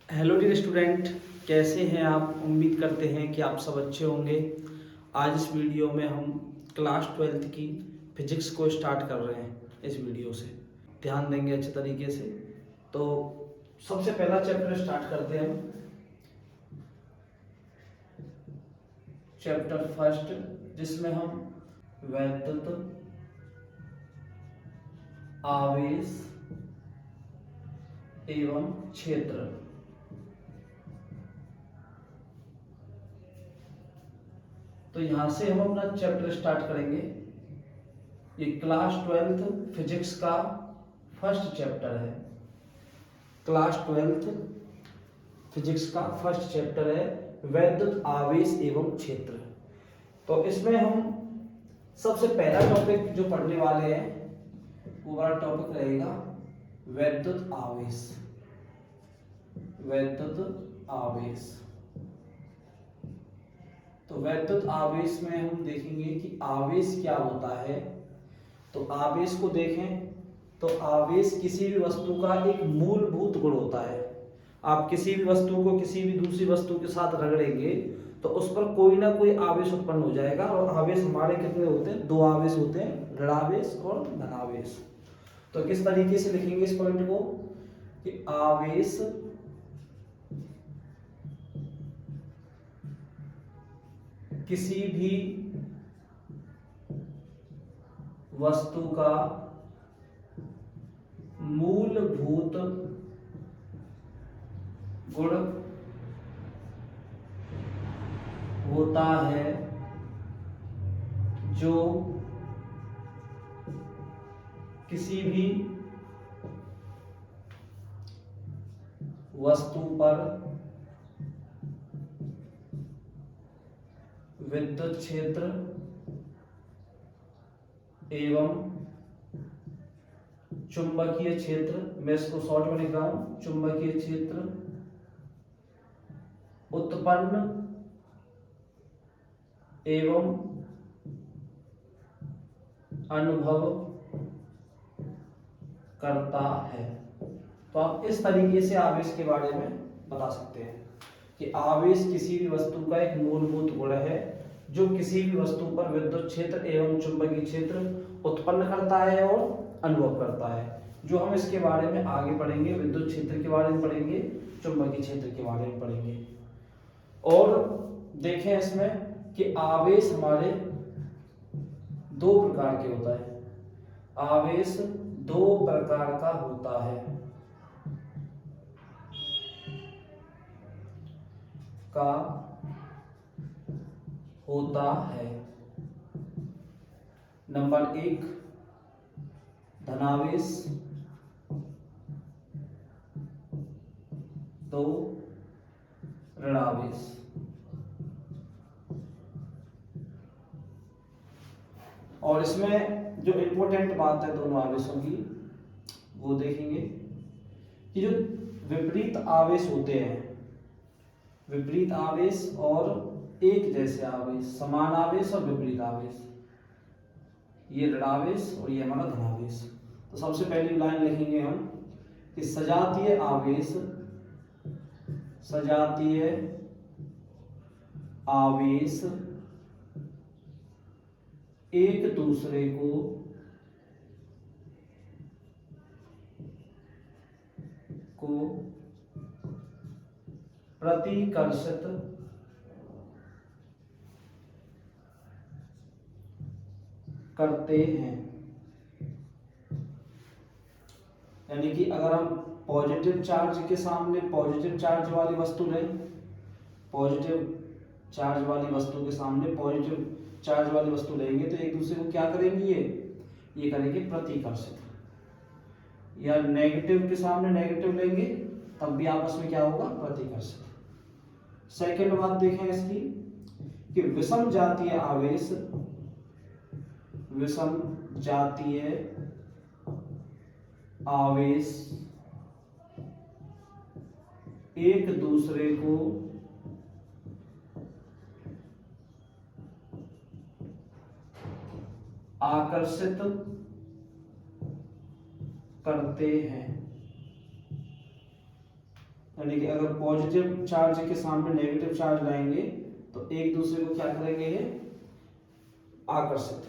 Hello dear student, कैसे हैं आप। उम्मीद करते हैं कि आप सब अच्छे होंगे। आज इस वीडियो में हम क्लास 12th की फिजिक्स को स्टार्ट कर रहे हैं। इस वीडियो से ध्यान देंगे अच्छे तरीके से। तो सबसे पहला चैप्टर स्टार्ट करते हैं हम। चैप्टर फर्स्ट, जिसमें हम वैद्युत आवेश एवं क्षेत्र, तो यहाँ से हम अपना चैप्टर स्टार्ट करेंगे। ये क्लास 12th फिजिक्स का फर्स्ट चैप्टर है। क्लास 12th फिजिक्स का फर्स्ट चैप्टर है वैद्युत आवेश एवं क्षेत्र। तो इसमें हम सबसे पहला टॉपिक जो पढ़ने वाले हैं वो वाला टॉपिक रहेगा वैद्युत आवेश। वैद्युत आवेश, तो वैद्युत आवेश में हम देखेंगे कि आवेश क्या होता है। तो आवेश को देखें तो आवेश किसी भी वस्तु का एक मूलभूत गुण होता है। आप किसी भी वस्तु को किसी भी दूसरी वस्तु के साथ रगड़ेंगे तो उस पर कोई ना कोई आवेश उत्पन्न हो जाएगा। और आवेश हमारे कितने होते हैं? दो आवेश होते हैं, ऋणावेश और धनावेश। तो किस तरीके से लिखेंगे इस पॉइंट को कि आवेश किसी भी वस्तु का मूलभूत गुण होता है जो किसी भी वस्तु पर विद्युत क्षेत्र एवं चुंबकीय क्षेत्र, मैं इसको शॉर्ट में लिख रहा हूं, चुंबकीय क्षेत्र उत्पन्न एवं अनुभव करता है। तो आप इस तरीके से आवेश के बारे में बता सकते हैं कि आवेश किसी भी वस्तु का एक मूलभूत गुण है जो किसी भी वस्तु पर विद्युत क्षेत्र एवं चुंबकीय क्षेत्र उत्पन्न करता है और अनुभव करता है। जो हम इसके बारे में आगे पढ़ेंगे, विद्युत क्षेत्र के बारे में पढ़ेंगे, चुंबकीय क्षेत्र के बारे में पढ़ेंगे। और देखें इसमें कि आवेश हमारे दो प्रकार के होता है। आवेश दो प्रकार का होता है। का होता है नंबर एक धनावेश, दो ऋणावेश। और इसमें जो इंपॉर्टेंट बात है दोनों आवेशों की वो देखेंगे कि जो विपरीत आवेश होते हैं, विपरीत आवेश और एक जैसे आवेश, समान आवेश और विपरीत आवेश, ये ऋणावेश और ये हमारा धनावेश। तो सबसे पहली लाइन लिखेंगे हम कि सजातीय आवेश, सजातीय आवेश एक दूसरे को प्रतिकर्षित करते हैं। यानी कि अगर हम पॉजिटिव चार्ज के सामने पॉजिटिव चार्ज वाली वस्तु लें, पॉजिटिव चार्ज वाली वस्तु के सामने पॉजिटिव चार्ज वाली वस्तु लेंगे तो एक दूसरे को क्या करेंगी? ये करेंगे प्रतिकर्षित। या नेगेटिव के सामने नेगेटिव लेंगे तब भी आपस में क्या होगा? प्रतिकर्षित। सेकंड बात देखें इसकी कि विषम जातीय आवेश, विषम जातीय आवेश एक दूसरे को आकर्षित करते हैं। यानी कि अगर पॉजिटिव चार्ज के सामने नेगेटिव चार्ज लाएंगे तो एक दूसरे को क्या करेंगे, ये आकर्षित।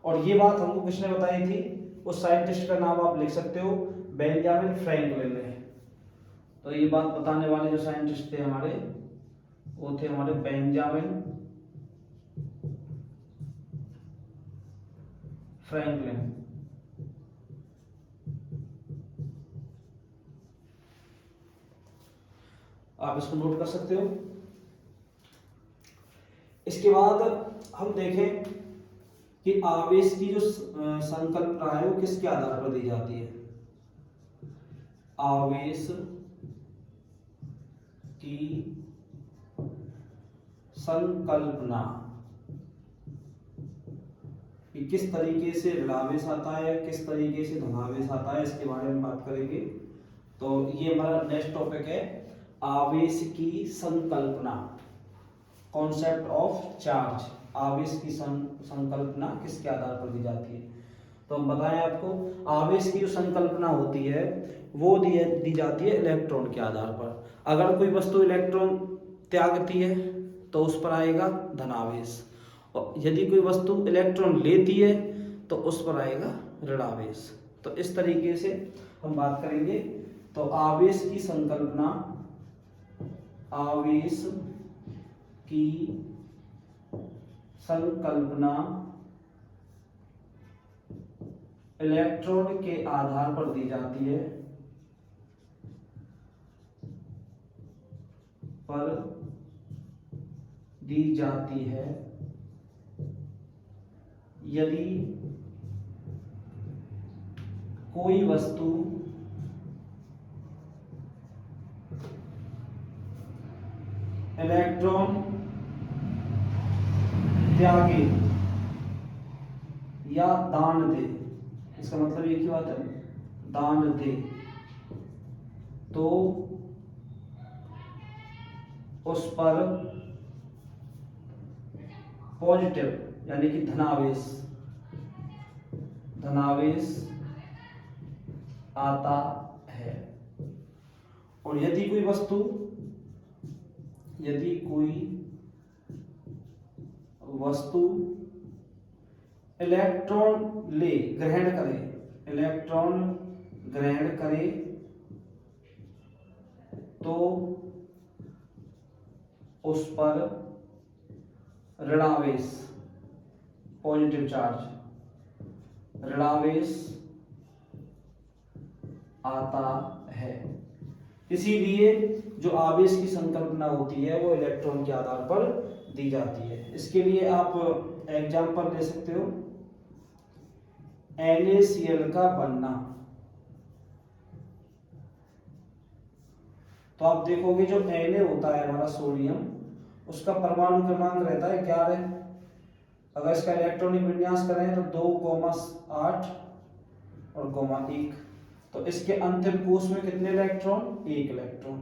और ये बात हमको किसने बताई थी, उस साइंटिस्ट का नाम आप लिख सकते हो, बेंजामिन फ्रैंकलिन ने। तो ये बात बताने वाले जो साइंटिस्ट थे हमारे, वो थे हमारे बेंजामिन फ्रैंकलिन। आप इसको नोट कर सकते हो। इसके बाद हम देखें कि आवेश की जो संकल्पना है वो किसके आधार पर दी जाती है। आवेश की संकल्पना कि किस तरीके से ऋणावेश आता है, किस तरीके से धनावेश आता है, इसके बारे में बात करेंगे। तो ये हमारा नेक्स्ट टॉपिक है, आवेश की संकल्पना, कॉन्सेप्ट ऑफ चार्ज। आवेश की संकल्पना किसके आधार पर दी जाती है। तो हम बताएं आपको, आवेश की जो संकल्पना होती है वो दी जाती है इलेक्ट्रॉन के आधार पर। अगर कोई वस्तु इलेक्ट्रॉन त्यागती है तो उस पर आएगा धनावेश, और यदि कोई वस्तु इलेक्ट्रॉन लेती है तो उस पर आएगा ऋणावेश। तो इस तरीके से हम बात करेंगे। तो आवेश की संकल्पना, आवेश की संकल्पना इलेक्ट्रॉन के आधार पर दी जाती है, यदि कोई वस्तु इलेक्ट्रॉन त्यागे या दान दे, इसका मतलब ये की बात है, दान दे, तो उस पर पॉजिटिव यानी कि धनावेश आता है। और यदि कोई वस्तु इलेक्ट्रॉन ग्रहण करे तो उस पर ऋणावेश, पॉजिटिव चार्ज, ऋणावेश आता है। इसीलिए जो आवेश की संकल्पना होती है वो इलेक्ट्रॉन के आधार पर दी जाती है। इसके लिए आप एग्जांपल ले सकते हो, NaCl का बनना। तो आप देखोगे जो Na होता है हमारा सोडियम, उसका परमाणु क्रमांक रहता है 11। अगर इसका इलेक्ट्रॉनिक विन्यास करें तो 2,8 और 1। तो इसके अंतिम कोश में कितने इलेक्ट्रॉन, 1 इलेक्ट्रॉन।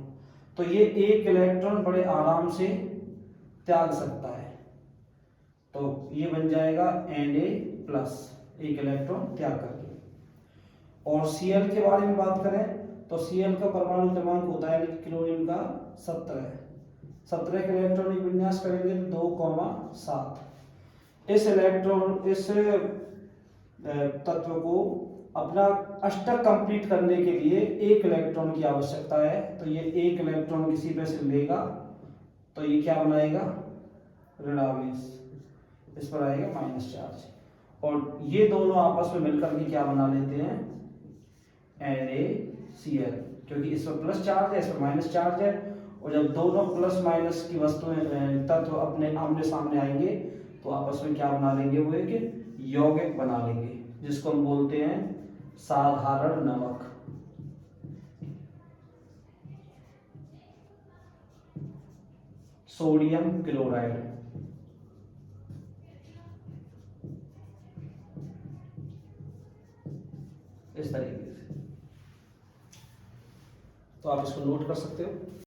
तो ये 1 इलेक्ट्रॉन बड़े आराम से त्याग सकता है, तो ये बन जाएगा Na+, 1 इलेक्ट्रॉन त्याग करके। और Cl के बारे में बात करें तो Cl का परमाणु क्रमांक होता है क्लोरीन का 17 के इलेक्ट्रॉनिक विन्यास करेंगे तो 2,7। इस तत्व को अपना अष्टक कंप्लीट करने के लिए 1 इलेक्ट्रॉन की आवश्यकता है। तो ये 1 इलेक्ट्रॉन किसी पे से लेगा तो ये क्या बनाएगा, ऋणावेश, इस पर आएगा माइनस चार्ज। और ये दोनों आपस में मिलकर के क्या बना लेते हैं, NaCl, क्योंकि इस पर प्लस चार्ज है, इस पर माइनस चार्ज है। और जब दोनों प्लस माइनस की वस्तुएं तत्व अपने आमने सामने आएंगे तो आपस में क्या बना लेंगे, वो एक यौगिक बना लेंगे, जिसको हम बोलते हैं साधारण नमक। Sodium chloride. इस तरीके से। तो आप इसको नोट कर सकते हो।